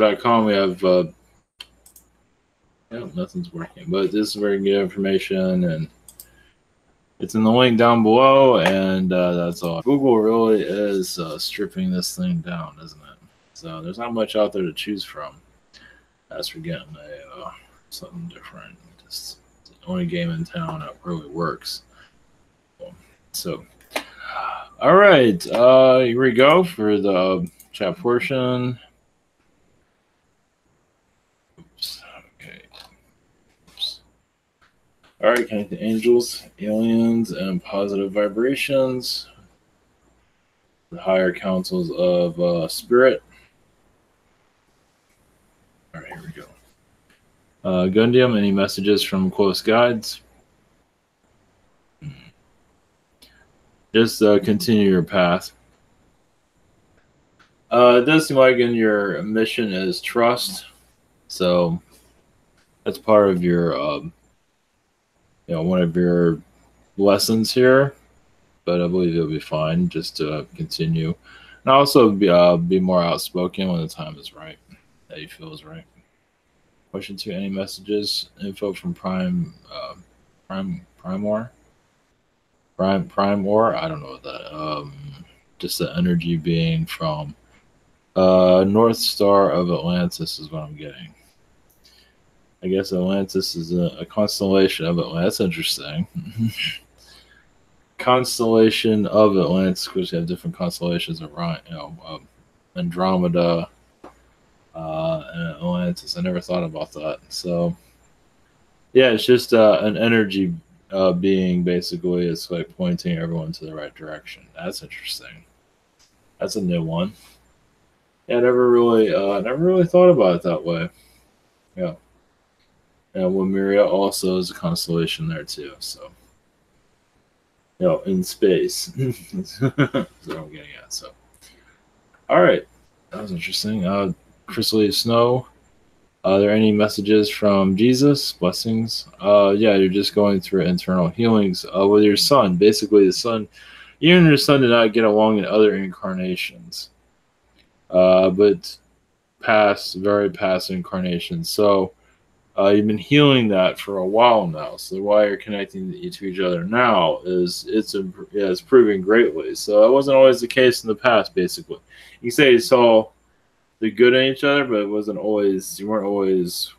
info.com. We have yeah, nothing's working, but this is very good information, and it's in the link down below, and that's all. Google really is stripping this thing down, isn't it? So there's not much out there to choose from. As for getting something different, just the only game in town that really works. So, all right, here we go for the chat portion. Oops. Okay. Oops. All right, connect the angels, aliens, and positive vibrations. The higher councils of spirit. All right, here we go. Gundium, any messages from close guides? Just continue your path. It does seem like in your mission is trust, so that's part of your, one of your lessons here. But I believe you'll be fine. Just to continue, and also be more outspoken when the time is right, that you feel is right. Question 2: any messages? Info from Prime War. Prime War. I don't know what that. Just the energy being from North Star of Atlantis is what I'm getting. I guess Atlantis is a constellation of Atlantis. That's interesting. Constellation of Atlantis, because you have different constellations of Andromeda and Atlantis. I never thought about that. So yeah, it's just an energy being, basically. It's like pointing everyone to the right direction. That's interesting. That's a new one. Yeah, I never really thought about it that way. Yeah. And Lemuria also is a constellation there too. So, in space. That's what I'm getting at. So, all right, that was interesting. Chrysalis Snow. Are there any messages from Jesus? Blessings. Yeah, you're just going through internal healings with your son. Basically, the son, you and your son did not get along in other incarnations, but very past incarnations. So you've been healing that for a while now. So why you're connecting to each other now is it's proving greatly. So that wasn't always the case in the past. Basically, you say you saw the good in each other, but you weren't always,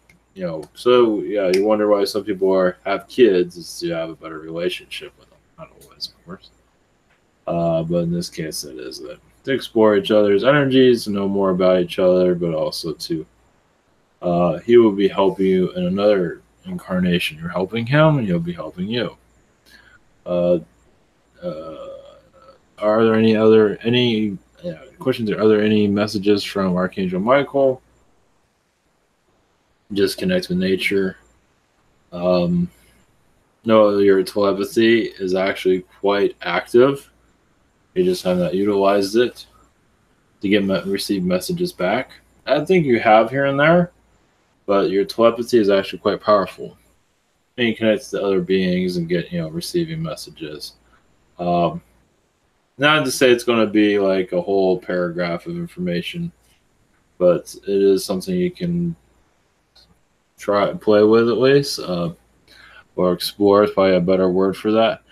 so yeah, you wonder why some people have kids, is to have a better relationship with them. Not always, of course. But in this case, it is that to explore each other's energies, to know more about each other, but also to he will be helping you in another incarnation. You're helping him, and he'll be helping you. Are there any questions? Are there any messages from Archangel Michael? Just connect with nature. No, your telepathy is actually quite active. You just have not utilized it to receive messages back. I think you have here and there, but your telepathy is actually quite powerful. And you connect to other beings and get, receiving messages. Not to say it's going to be like a whole paragraph of information, but it is something you can try and play with at least, or explore is probably a better word for that.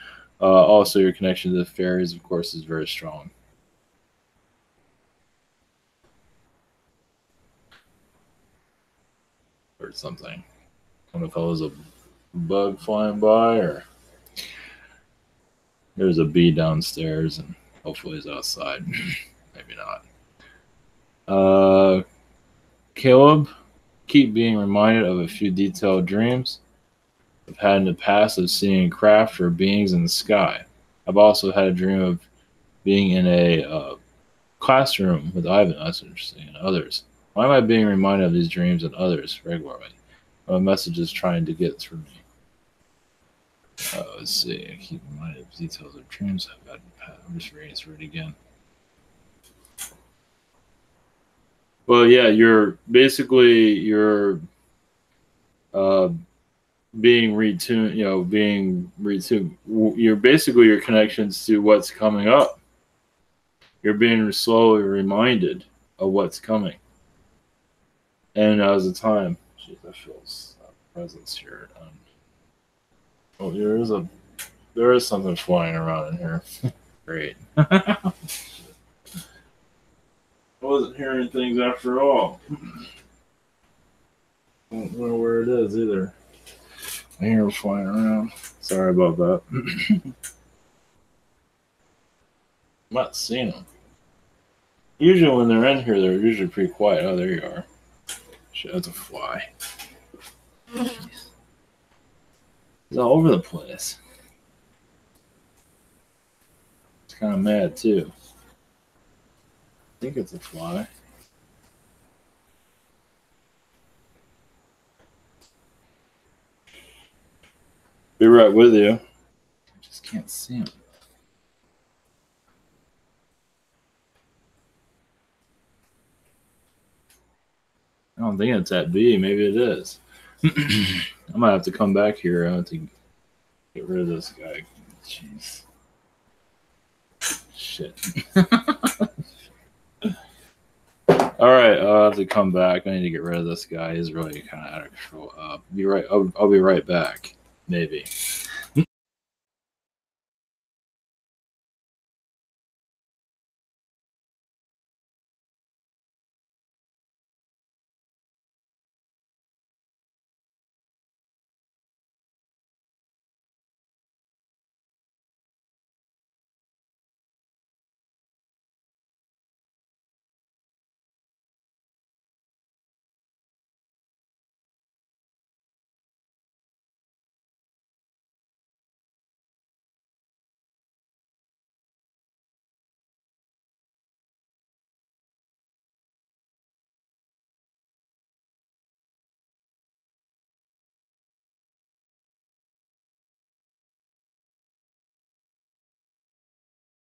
Also, your connection to the fairies, of course, is very strong. Or something. I don't know if that was a bug flying by, or there's a bee downstairs, and hopefully he's outside. Maybe not. Caleb, keep being reminded of a few detailed dreams I've had in the past of seeing craft or beings in the sky. I've also had a dream of being in a classroom with Ivan. That's interesting. And others. Why am I being reminded of these dreams and others regularly? My message is trying to get through me. Let's see. I keep reminded of details of dreams I've had in the past. I'm just reading through it again. Well, yeah, you're being retuned. You're basically your connections to what's coming up. You're being slowly reminded of what's coming. And now's the time. Jeez, that feels presence here. Oh, there is something flying around in here. Great. I wasn't hearing things after all. I don't know where it is either. I hear them flying around. Sorry about that. I'm not seeing them. Usually when they're in here, they're usually pretty quiet. Oh, there you are. Shit, that's a fly. It's all over the place. It's kind of mad too. I think it's a fly. Be right with you. I just can't see him. I don't think it's at B. Maybe it is. I might have to come back here to get rid of this guy. Jeez. Shit. All right, I'll have to come back. I need to get rid of this guy. He's really kind of out of control. Be right. I'll be right back. Maybe.